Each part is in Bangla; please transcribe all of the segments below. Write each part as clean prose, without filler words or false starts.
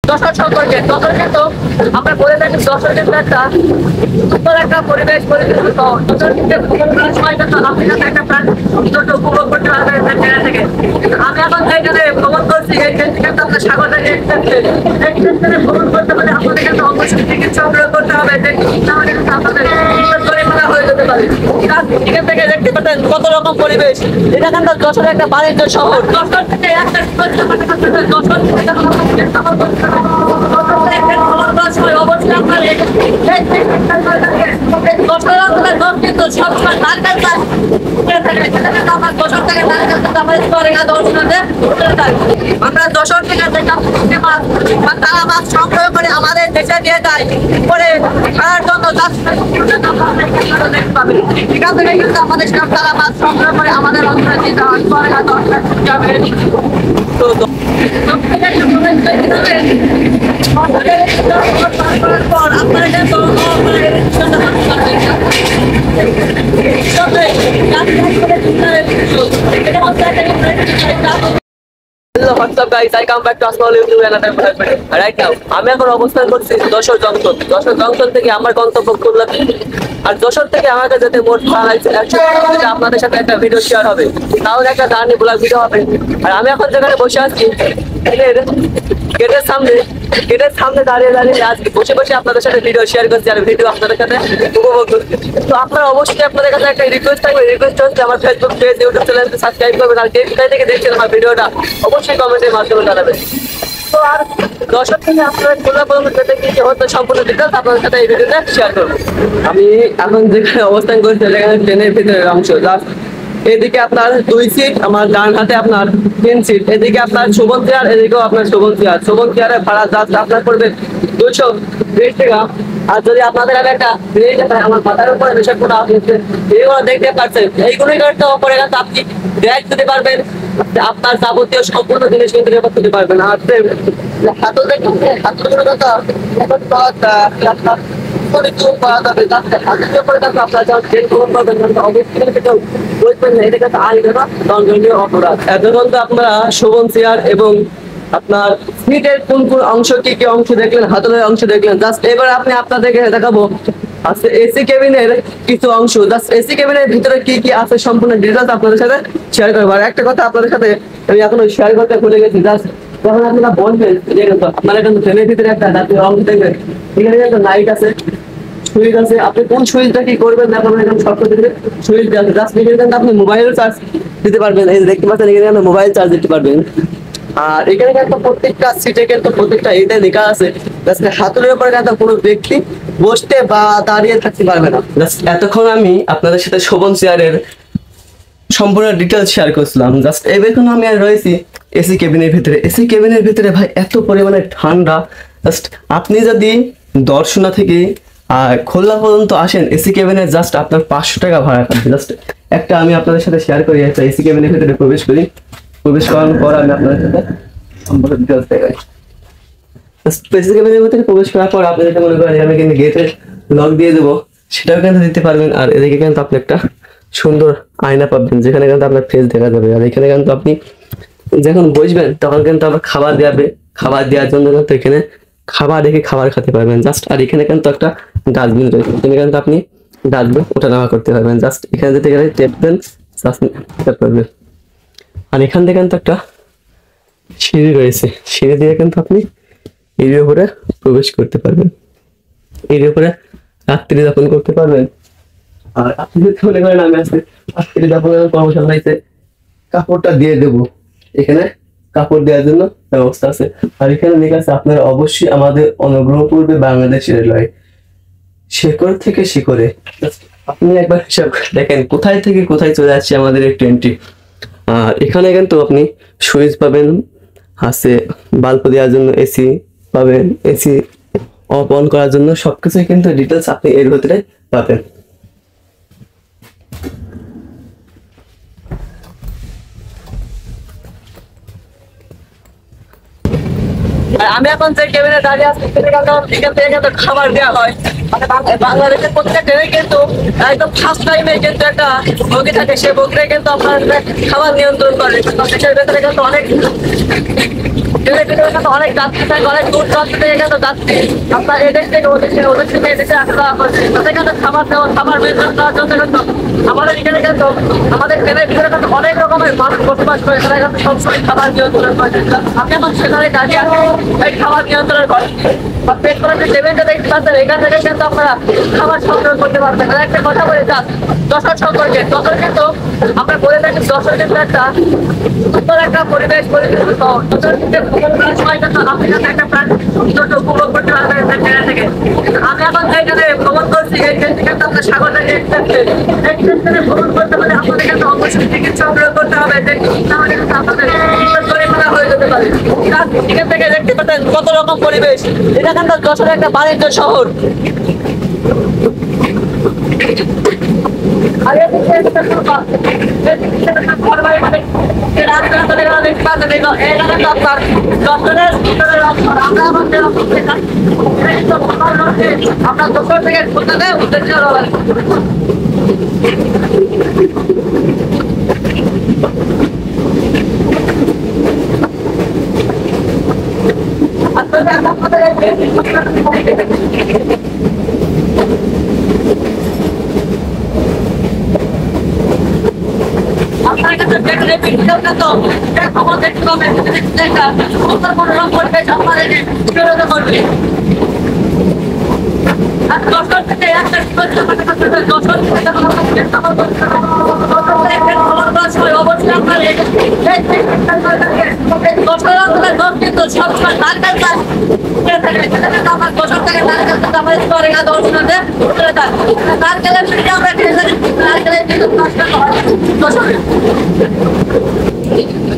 যশোর সম্পর্কে। যশোর কিন্তু আমরা বলে থাকি যশোর কিন্তু একটা সুন্দর একটা পরিবেশ পরিবেশ শহর। যশোর কিন্তু ভ্রমণ করার সময় কিন্তু আপনি যাতে একটা প্রাকৃতিক সৌন্দর্য উপভোগ করতে পারবেন জায়গা থেকে। আমি এখন যেখানে ভ্রমণ করছি এই ক্ষেত্রে কিন্তু আপনার সাগর থেকে ভ্রমণ করতে পারে আপনাদের কিন্তু অবশ্যই টিকিট সংগ্রহ করতে হবে, যে আমাদের কিন্তু আপনাদের জরিমানা হয়ে যেতে পারে। এখান থেকে দেখতে পাচ্ছেন কত রকম পরিবেশ। এটা কিন্তু যশোর একটা বাণিজ্য শহর। যশোর থেকে একটা যশোর থেকে অবশ্যই আপনার কিন্তু সবসময় নারকেল গাছ আমার যশোর থেকে নারকেল গাছ আমার আমরা যশোর থেকে তারা মাছ সংগ্রহ করে আমাদের দেশে দিয়ে যায় পরে খাওয়ার জন্য এখান থেকে কিন্তু আমাদের তারা মাছ সংগ্রহ করে আমাদের অঞ্চলে দিয়ে দেওয়া হয় আপনারা What's up guys, I come back to a small YouTube another video. Right now, আমি এখন অবস্থান করছি যশোর জংশন। যশোর জংশন থেকে আমার গন্তব্য খুলনা। আর যশোর থেকে আমাকে যেতে মোট ভাড়া লাগছে 100 টাকা। আপনাদের সাথে একটা ভিডিও শেয়ার হবে, তাহলে একটা জার্নি ব্লগ ভিডিও হবে। আর আমি এখন যেখানে বসে আছি গেটের সামনে দাঁড়িয়ে আজকে বসে বসে আপনাদের সাথে ভিডিও শেয়ার করছি আর ভিডিও আপনাদের সাথে উপভোগ করছি। তো আপনারা অবশ্যই আপনাদের কাছে একটা রিকোয়েস্ট থাকবে, রিকোয়েস্ট হচ্ছে আমার ফেসবুক পেজ ইউটিউব চ্যানেলকে সাবস্ক্রাইব করবেন। আর যে কোথায় থেকে দেখছেন আমার ভিডিওটা অবশ্যই কমেন্টের মাধ্যমে জানাবেন। তো আর দর্শক থেকে আপনারা খুলনা পর্যন্ত যেতে কি হচ্ছে সম্পূর্ণ ডিটেলস আপনাদের সাথে এই ভিডিওতে শেয়ার করবো। আমি এখন যেখানে অবস্থান করছি সেখানে ট্রেনের ভিতরের অংশ। এদিকে আপনার 2 সিট, আমার ডান হাতে আপনার 3 সিট। এদিকে আপনার শোভন চেয়ার, এদিকেও আপনার শোভন চেয়ার। শোভন চেয়ারের ভাড়া জাস্ট আপনার পড়বে 220 টাকা। আর যদি আপনাদের আমি একটা আমার মাথার উপরে নেশা করা হয়েছে এইগুলো দেখতে পাচ্ছেন, এইগুলোই একটা অপরে গেছে আপনি ব্যাগ দিতে পারবেন, আপনার যাবতীয় সম্পূর্ণ জিনিস কিন্তু রেকর্ড করতে পারবেন। আর হাতল দেখুন, হাতলের কথা আপনারা শোভন চেয়ার এবং আপনার সিটের কোন কোন অংশ কি কি অংশ দেখলেন, হাতলের অংশ দেখলেন। জাস্ট এবার আমি আপনাদেরকে দেখাবো আচ্ছা এসি কেবিনের কিছু অংশ। জাস্ট এসি কেবিনের ভিতরে কি কি আছে সম্পূর্ণ ডিটেইলস আপনাদের সাথে শেয়ার করবো। আর একটা কথা আপনাদের সাথে আমি এখনো শেয়ার করতে ভুলে গেছি, জাস্ট যখন আপনারা বলবেন আপনারা কিন্তু ট্রেনের ভিতরে একটা জাতীয় অংশ দেখবেন, এখানে একটা লাইট আছে, সুইচ আছে। আপনি কোন সুইচটা কি করবেন দেখুন, এখানে সব কিছু সুইচ আছে। জাস্ট এখানে আপনি মোবাইল চার্জ দিতে পারবেন। এই দেখতে পাচ্ছেন এখানে মোবাইল চার্জ দিতে পারবেন। আর এখানে কিন্তু প্রত্যেকটা সিটে কিন্তু প্রত্যেকটা এটা লেখা আছে হাতুড়ির উপরে কিন্তু কোনো ব্যক্তি বসতে বা দাঁড়িয়ে থাকতে পারবে না। এতক্ষণ আমি আপনাদের সাথে শোভন চেয়ারের সম্পূর্ণ ডিটেলস শেয়ার করছিলাম। জাস্ট এখন আমি আর রয়েছি এসি কেবিনের ভিতরে। এসি কেবিনের ভিতরে ভাই এত পরিমাণে ঠান্ডা, জাস্ট আপনি যদি দর্শনা থেকে খুলনা পর্যন্ত আসেন এসি কেবিনে জাস্ট আপনার 500 টাকা ভাড়া থাকবে। জাস্ট একটা আমি আপনাদের সাথে শেয়ার করি, একটা এসি কেবিনের ভিতরে প্রবেশ করি। প্রবেশ করার পর আমি আপনাদের সাথে সম্পূর্ণ ডিটেলস দেখাই। এসি কেবিনের ভিতরে প্রবেশ করার পর আপনি যেটা মনে করেন আমি কিন্তু গেটের লক দিয়ে দেবো, সেটাও কিন্তু দিতে পারবেন। আর এদিকে কিন্তু আপনি একটা সুন্দর আয়না পাবেন যেখানে কিন্তু আপনার ফেস দেখা যাবে। আর এখানে কিন্তু আপনি যখন বসবেন তখন কিন্তু আবার খাবার দেওয়াবে, খাবার দেওয়ার জন্য কিন্তু এখানে খাবার রেখে খাবার খেতে পারবেন জাস্ট। আর এখানে কিন্তু একটা ডাস্টবিন রয়েছে, এখানে কিন্তু আপনি ডাস্টবিন ওঠানামা করতে পারবেন। জাস্ট এখানে যেতে গেলে টেপ দেন, পারবেন। আর এখান থেকে কিন্তু একটা সিঁড়ি রয়েছে, সিঁড়ি দিয়ে কিন্তু আপনি এর উপরে প্রবেশ করতে পারবেন, এর উপরে রাত্রি যাপন করতে পারবেন। আর আপনি যদি মনে করেন আমি আজকে রাত্রি যাপনের কর্মশালাতে কাপড়টা দিয়ে দেবো, এখানে কাপড় দেওয়ার জন্য ব্যবস্থা আছে। আর এখানে লেখা আছে আপনারা অবশ্যই আমাদের অনুগ্রহ করবে বাংলাদেশের রেলওয়ে শেকড় থেকে শিকড়ে। আপনি একবার হিসাব দেখেন কোথায় থেকে কোথায় চলে যাচ্ছে আমাদের এই ট্রেনটি। আর এখানে কিন্তু আপনি সুইচ পাবেন, আছে বাল্ব দেওয়ার জন্য এসি পাবেন, এসি অফ অন করার জন্য সবকিছুই কিন্তু ডিটেলস আপনি এর ভিতরে পাবেন। আর আমি এখন যে কেবিনে দাঁড়িয়ে আছি এখান থেকে কিন্তু খাবার দেওয়া হয়। মানে বাংলাদেশের প্রত্যেকটা ট্রেনে কিন্তু একদম ফার্স্ট টাইমে কিন্তু একটা বগি থাকে, সেই বগিটা কিন্তু আপনার খাবার নিয়ন্ত্রণ করে। দেশের ভেতরে কিন্তু অনেক যাত্রী থাকে, অনেক দূর দূরান্ত থেকে কিন্তু যাত্রী আপনার এদেশ থেকে ওদের থেকে এদেশে আসা হচ্ছে, তাদের কিন্তু খাবার দেওয়া, খাবার বিতরণ করার জন্য কিন্তু আমাদের এখানে কিন্তু আমাদের ট্রেনের ভিতরে কিন্তু অনেক রকমের মানুষ বসবাস করে, তারা কিন্তু সবসময় খাবার নিয়ন্ত্রণ করে। আপনি এখন সেখানে দাঁড়িয়ে এই খাবার নিয়ন্ত্রণ করেন বা পেট করার যে টেবিলটা দেখতে পাচ্ছেন, এখান থেকে কিন্তু আপনারা খাবার সংগ্রহ করতে পারবেন। আর একটা কথা বলে যান যশোর সম্পর্কে, যশোর কিন্তু আমরা বলে থাকি যশোর কিন্তু একটা সুন্দর একটা পরিবেশ পরিবেশ যশোর কিন্তু সময় কিন্তু আপনি কিন্তু একটা প্রাকৃতিক সৌন্দর্য উপভোগ করতে পারবেন ট্রেন থেকে। আমি এখন যেখানে ভ্রমণ করছি এই ট্রেন থেকে কিন্তু আপনার সাগরটাকে এক্সপ্রেস ভ্রমণ করতে পারে, আপনাদের কিন্তু অবশ্যই টিকিট সংগ্রহ করতে হবে, তাহলে কিন্তু আপনাদের পরিমাণা হয়ে যেতে পারে। এখান থেকে দেখতে পাচ্ছেন কত রকম পরিবেশ, এটা কিন্তু যশোর একটা বাণিজ্য শহর। আমরা যশোর থেকে উদ্দেশ্য আপনার কাছে খবর দেখতে পাবেন, পরিবেশ আপনাদের করবে। আর দর্শক থেকে একটা অবশ্যই আপনার কিন্তু সবসময় আমার দর্শক থেকে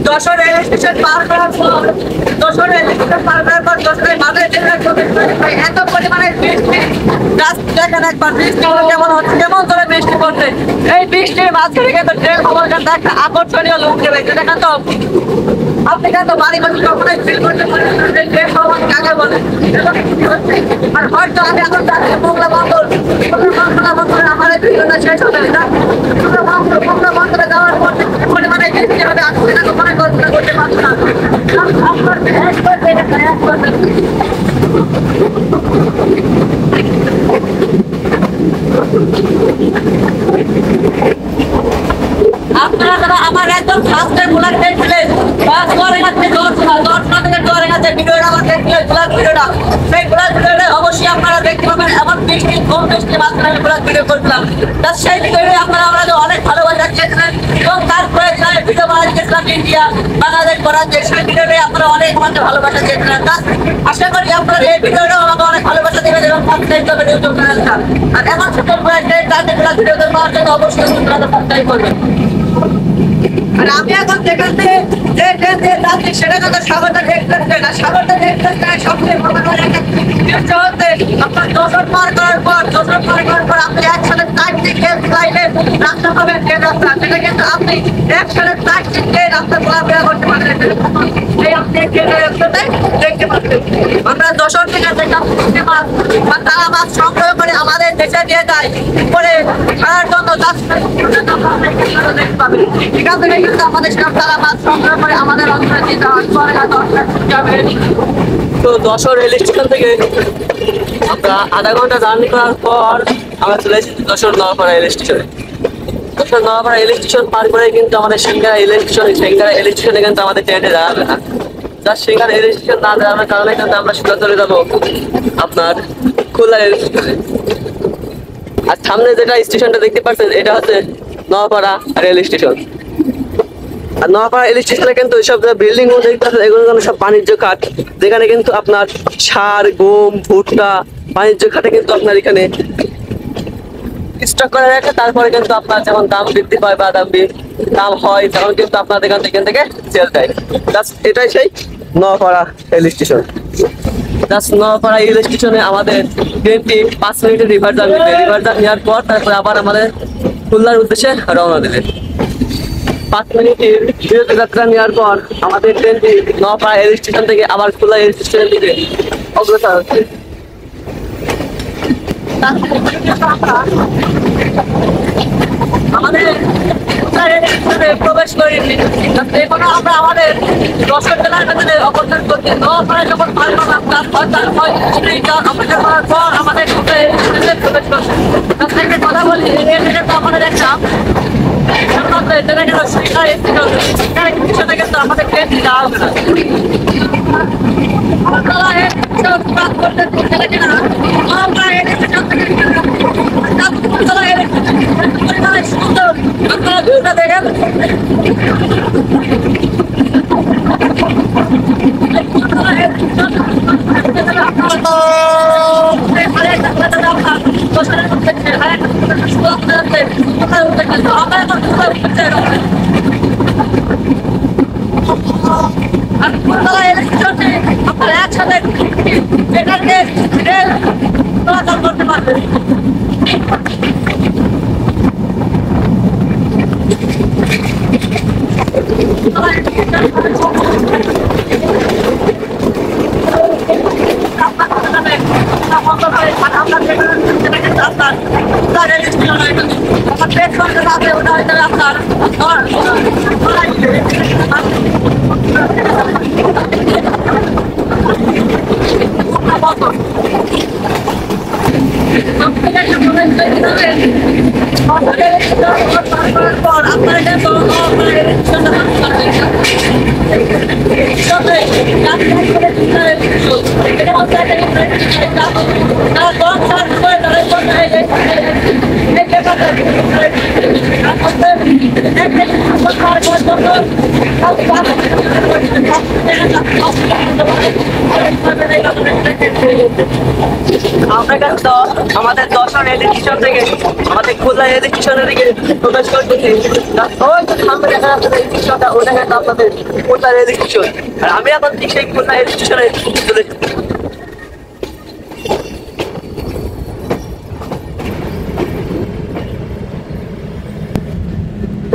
যশোর রেল স্টেশন পার করার পর যশোর রেল স্টেশন পার করার পর যশোরের মাঝে এত পরিমাণে বৃষ্টি, দেখেন একবার বৃষ্টি কেমন হচ্ছে, কেমন করে বৃষ্টি পড়ছে। এই বৃষ্টির মাঝখানে কিন্তু ট্রেন খবর কিন্তু একটা আকর্ষণীয় লোক দেবে, যেটা কিন্তু আপনি কিন্তু বাড়ি বসে কখনোই ফিল করতে পারেন ট্রেন খবর কাকে বলে। আর হয়তো আমি এখন যাচ্ছি মোংলা বন্দর, আমার এই ভিডিওটা শেষ হবে না, মোংলা বন্দরে যাওয়ার পর পরিমাণে বৃষ্টি হবে, আমি সেটা কখনোই কল্পনা করতে পারছি না। আপনারা যারা আমার একদম ফার্স্টে গোলার দেখছিলেন ভিডিওটা আমার দেখছিলেন গোলার ভিডিওটা, সেই গোলার ভিডিওটা অবশ্যই আপনারা দেখতে পাবেন। এমন বৃষ্টি কম বৃষ্টির মাঝখানে গোলার ভিডিও করছিলাম, তার সেই ভিডিওটা আপনারা আমাদের অনেক ভালোবাসা দিয়েছিলেন এবং তারপরে ভিডিও বানাতে গেছিলাম ইন্ডিয়া বাংলাদেশ করার যে সেই ভিডিওটাই আপনারা অনেক আমাদের ভালোবাসা দিয়েছিলেন। আশা করি আপনারা এই ভিডিওটাও আমাকে অনেক ভালোবাসা দেবেন এবং সাবস্ক্রাইব করবেন ইউটিউব চ্যানেলটা। আর এমন সুন্দর ভিডিও পাওয়ার জন্য অবশ্যই সাবস্ক্রাইব করবেন। আর আমি এখন যেখান থেকে যে ট্রেন দিয়ে যাচ্ছি সেটা কিন্তু সাগরটা দেখতেছে না, সাগরটা দেখতেছে সবচেয়ে হচ্ছে আপনার যশোর পার করার পর আপনি একসাথে 4টি ট্রেন লাইনে রাস্তা পাবেন, ট্রেন রাস্তা, সেটা কিন্তু আপনি একসাথে 4টি ট্রেন রাস্তা ঘোরাফেরা করতে পারবেন। এই আপনি ট্রেনের রাস্তাতে দেখতে পাচ্ছেন আমরা যশোর থেকে মাছ বা তারা মাছ সংগ্রহ করে আমাদের দেশে দিয়ে যায় করে ছাড়ার জন্য দেখতে পাবেন। এখান থেকে কিন্তু আমাদের তারা মাছ সংগ্রহ করে আমাদের অঞ্চলে দিয়ে যাবে। তো যশোর রেল স্টেশন থেকে আমরা আধা ঘন্টা জার্নি করার পর আমরা চলে এসেছি যশোর নওয়াপাড়া রেল স্টেশনে। যশোর নওয়াপাড়া রেল স্টেশন পার করে কিন্তু আমাদের সিংগারা রেল স্টেশনে কিন্তু আমাদের ট্রেনে দাঁড়াবে না। যার সিংগারা রেল স্টেশন না দাঁড়ানোর কারণে কিন্তু আমরা সোজা চলে যাবো আপনার খুলনা রেল স্টেশনে। আর সামনে যেটা স্টেশনটা দেখতে পাচ্ছেন এটা হচ্ছে নওয়াপাড়া রেল স্টেশন। আর নওয়াপাড়া রেল স্টেশনে কিন্তু এইসব বিল্ডিং গুলো দেখতে পাচ্ছেন এগুলো কিন্তু সব বাণিজ্য খাত, যেখানে কিন্তু আপনার সার, গম, ভুট্টা বাণিজ্য খাতে কিন্তু আপনার এখানে স্টক করে রাখে। তারপরে কিন্তু আপনার যখন দাম বৃদ্ধি পায় বা দাম হয় তখন কিন্তু আপনাদের এখান থেকে সেল দেয়। এটাই সেই Noapara rail station. Noapara rail স্টেশনে আমাদের ট্রেনটি 5 মিনিটের রিভার্সাল নেওয়ার পর তারপরে আবার আমাদের খুলনার উদ্দেশ্যে রওনা দেবে। 5 মিনিটের বিরতি যাত্রা নেওয়ার পর আমাদের ট্রেনটি নওপাড়া রেল স্টেশন থেকে আবার খুলনা রেল স্টেশনের দিকে অগ্রসর হচ্ছে। আমাদের প্রবেশ করিনি, এখনো আমরা আমাদের দর্শক জেলার ভেতরে অবস্থান করছি। নওপাড়ায় যখন অপেক্ষা করার পর আমাদের প্রবেশ করছে। একটা কথা বলি, তো আমাদের একটা আমাদের ট্রেন যাওয়া হবে না। দেখেন আপনারা একসাথে চলাচল করতে পারবেন। আমরা কিন্তু আমাদের দর্শন রেল স্টেশন থেকে আমাদের খুলনা রেল স্টেশনের দিকে প্রবেশ করতেছি। সামনে দেখা যাচ্ছে রেল স্টেশনটা, ওটা কিন্তু আপনাদের খুলনা রেল স্টেশন। আর আমি এখন ঠিক সেই খুলনা রেল স্টেশনে চলে যাচ্ছি।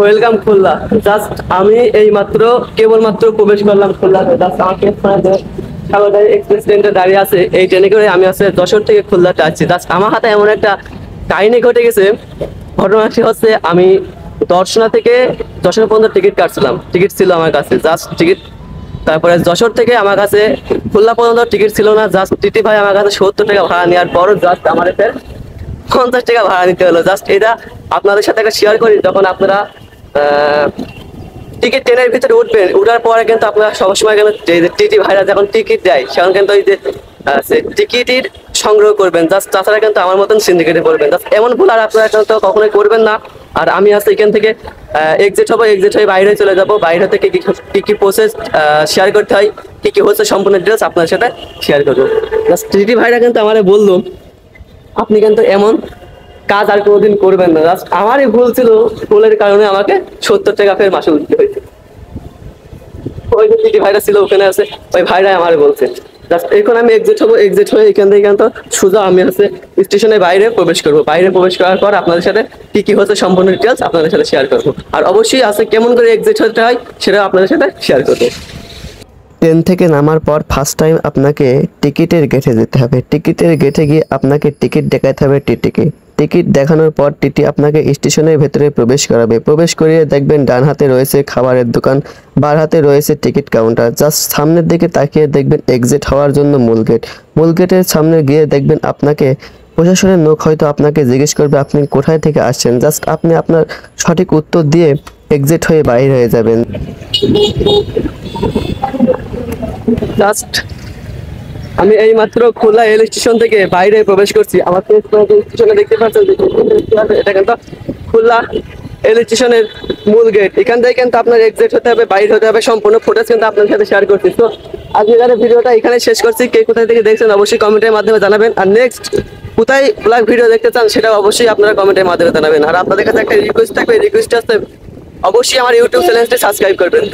ওয়েলকাম খুলনা। জাস্ট আমি এই মাত্র কেবলমাত্র প্রবেশ করলাম খুলনাতে। জাস্ট আমাকে সাগরদারি এক্সপ্রেস ট্রেনটা দাঁড়িয়ে আছে, এই ট্রেনে করে আমি আসলে যশোর থেকে খুলনাতে আসছি। জাস্ট আমার হাতে এমন একটা কাহিনী ঘটে গেছে। ঘটনাটি হচ্ছে, আমি দর্শনা থেকে যশোর পর্যন্ত টিকিট কাটছিলাম, টিকিট ছিল আমার কাছে, জাস্ট টিকিট। তারপরে যশোর থেকে আমার কাছে খুলনা পর্যন্ত টিকিট ছিল না। জাস্ট টিটি ভাই আমার কাছে 70 টাকা ভাড়া নেওয়ার পরও জাস্ট আমার 50 টাকা ভাড়া নিতে হলো। জাস্ট এটা আপনাদের সাথে একটা শেয়ার করি। যখন আপনারা টিকিট ট্রেনের ভিতরে উঠবেন, উঠার পরে কিন্তু আপনারা সবসময় কিন্তু টিটি ভাইরা যখন টিকিট দেয়, সেখানে কিন্তু ওই যে টিকিটের সংগ্রহ করবেন। জাস্ট তাছাড়া কিন্তু আমার মতন সিন্ডিকেটে পড়বেন। জাস্ট এমন ভুল আর আপনারা কিন্তু কখনোই করবেন না। আর আমি আজকে এখান থেকে এক্সিট হবো, এক্সিট হয়ে বাইরে চলে যাবো। বাইরে থেকে কি কি প্রসেস শেয়ার করতে হয়, কি কি হচ্ছে, সম্পূর্ণ ডিটেলস আপনার সাথে শেয়ার করবো। জাস্ট টিটি ভাইরা কিন্তু আমার বললো, আপনি কিন্তু এমন কাজ আর কোনোদিন করবেন না। জাস্ট আমারই ভুল ছিল, ভুলের কারণে আমাকে 70 টাকা ফের মাসে উঠতে হয়েছে। ওই যে টিটি ভাইরা ছিল ওখানে আছে, ওই ভাইরাই আমার বলছে। জাস্ট এখন আমি এক্সিট হবো, এক্সিট হয়ে এখান থেকে কিন্তু সোজা আমি আছে স্টেশনের বাইরে প্রবেশ করবো। বাইরে প্রবেশ করার পর আপনাদের সাথে কি কি হচ্ছে সম্পূর্ণ ডিটেলস আপনাদের সাথে শেয়ার করবো। আর অবশ্যই আছে কেমন করে এক্সিট হতে হয় সেটাও আপনাদের সাথে শেয়ার করবো। ট্রেন থেকে নামার পর ফার্স্ট টাইম আপনাকে টিকিটের গেটে যেতে হবে। টিকিটের গেটে গিয়ে আপনাকে টিকিট দেখাতে হবে টিটিকে। টিকিট দেখানোর পর টিটি আপনাকে স্টেশনের ভেতরে প্রবেশ করাবে। প্রবেশ করিয়ে দেখবেন ডান হাতে রয়েছে খাবারের দোকান, বাঁ হাতে রয়েছে টিকিট কাউন্টার। জাস্ট সামনের দিকে তাকিয়ে দেখবেন এক্সিট হওয়ার জন্য মূল গেট। মূল গেটের সামনে গিয়ে দেখবেন আপনাকে প্রশাসনের লোক হয়তো আপনাকে জিজ্ঞেস করবে আপনি কোথায় থেকে আসছেন। জাস্ট আপনি আপনার সঠিক উত্তর দিয়ে এক্সিট হয়ে বাইরে হয়ে যাবেন। জাস্ট আমি এই মাত্র খুলনা রেল স্টেশন থেকে বাইরে প্রবেশ করছি। আমার স্টেশনে দেখতে পাচ্ছেন, এটা কিন্তু খুলনা রেল স্টেশনের মূল গেট। এখান থেকে কিন্তু আপনার এক্সিট হতে হবে, বাইরে হতে হবে। সম্পূর্ণ ফুটেজ কিন্তু আপনার সাথে শেয়ার করছি। তো আজকের ভিডিওটা এখানে শেষ করছি। কে কোথায় থেকে দেখছেন অবশ্যই কমেন্টের মাধ্যমে জানাবেন। আর নেক্সট কোথায় ব্লগ ভিডিও দেখতে চান সেটা অবশ্যই আপনারা কমেন্টের মাধ্যমে জানাবেন। আর আপনাদের কাছে একটা রিকোয়েস্ট থাকবে, রিকোয়েস্ট আসতে অবশ্যই আমার ইউটিউব চ্যানেলটি সাবস্ক্রাইব করবেন।